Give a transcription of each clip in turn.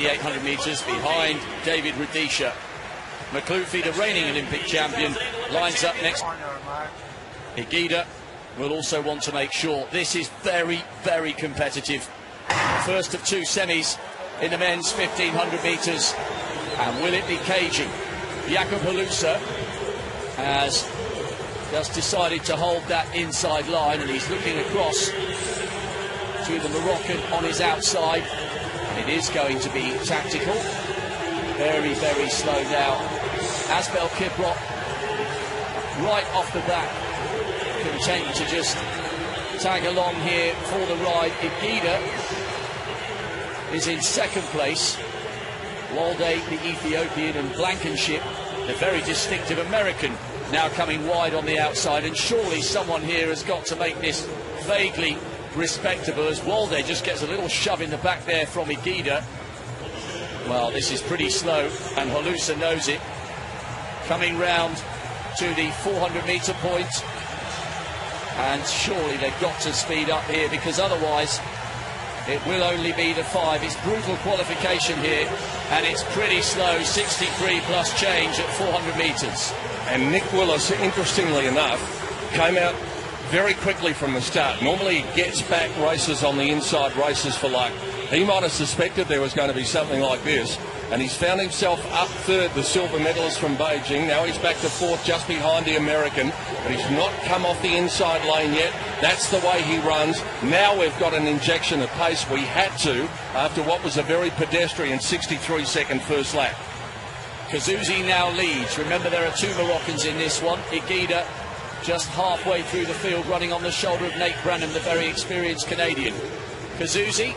the 800 metres behind David Rudisha. Makhloufi, the reigning Olympic champion, lines up next. Higuita will also want to make sure this is very, very competitive. First of two semis in the men's 1500 metres. And will it be cagey? Jakob Halusa has just decided to hold that inside line, and he's looking across to the Moroccan on his outside. And it is going to be tactical. Very, very slow now. Asbel Kiprop, right off the bat, content to just tag along here for the ride. Higuita is in second place. Walde, the Ethiopian, and Blankenship, the very distinctive American, now coming wide on the outside. And surely someone here has got to make this vaguely respectable, as Walde just gets a little shove in the back there from Higuita. Well, this is pretty slow, and Halusa knows it. Coming round to the 400-metre point, and surely they've got to speed up here, because otherwise it will only be the 5. It's brutal qualification here, and it's pretty slow, 63 plus change at 400 metres. And Nick Willis, interestingly enough, came out very quickly from the start. Normally he gets back races on the inside, races for luck. He might have suspected there was going to be something like this, and he's found himself up third, the silver medalist from Beijing. Now he's back to fourth, just behind the American, but he's not come off the inside lane yet. That's the way he runs. Now we've got an injection of pace. We had to, after what was a very pedestrian 63-second first lap. Kazouzi now leads. Remember, there are two Moroccans in this one. Higuita just halfway through the field, running on the shoulder of Nate Branham, the very experienced Canadian. Kazouzi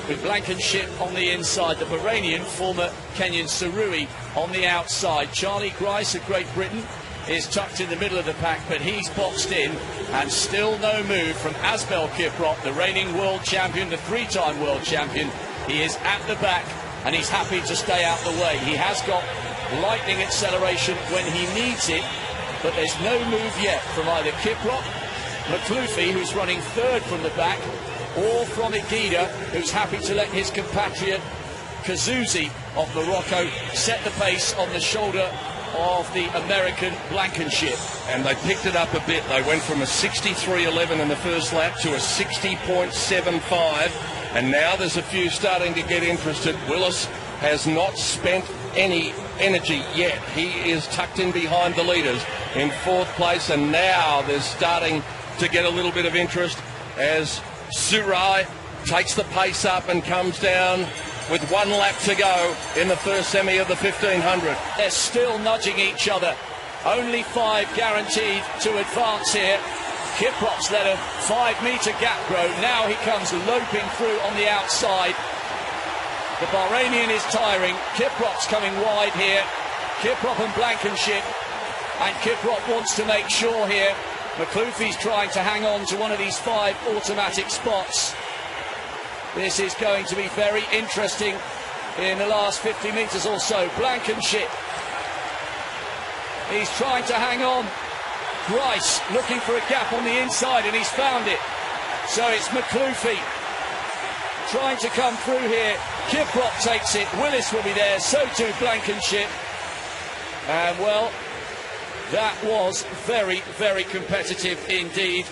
with Blankenship on the inside, the Bahrainian, former Kenyan Sarui on the outside. Charlie Grice of Great Britain is tucked in the middle of the pack, but he's boxed in, and still no move from Asbel Kiprop, the reigning world champion, the three-time world champion. He is at the back, and he's happy to stay out the way. He has got lightning acceleration when he needs it, but there's no move yet from either Kiprop, Makhloufi, who's running third from the back, or from Higuita, who's happy to let his compatriot Kazouzi of Morocco set the pace on the shoulder of the American Blankenship. And they picked it up a bit. They went from a 63.11 in the first lap to a 60.75, and now there's a few starting to get interested. Willis has not spent any energy yet. He is tucked in behind the leaders in fourth place, and now they're starting to get a little bit of interest as Surai takes the pace up and comes down with 1 lap to go in the first semi of the 1500. They're still nudging each other. Only 5 guaranteed to advance here. Kiprop's let a 5-metre gap grow. Now he comes loping through on the outside. The Bahrainian is tiring. Kiprop's coming wide here. Kiprop and Blankenship. And Kiprop wants to make sure here. Makhloufi's trying to hang on to one of these 5 automatic spots. This is going to be very interesting in the last 50 metres or so. Blankenship, he's trying to hang on. Grice looking for a gap on the inside, and he's found it. So it's Makhloufi trying to come through here. Kiprop takes it. Willis will be there, so too Blankenship. And well, that was very, very competitive indeed.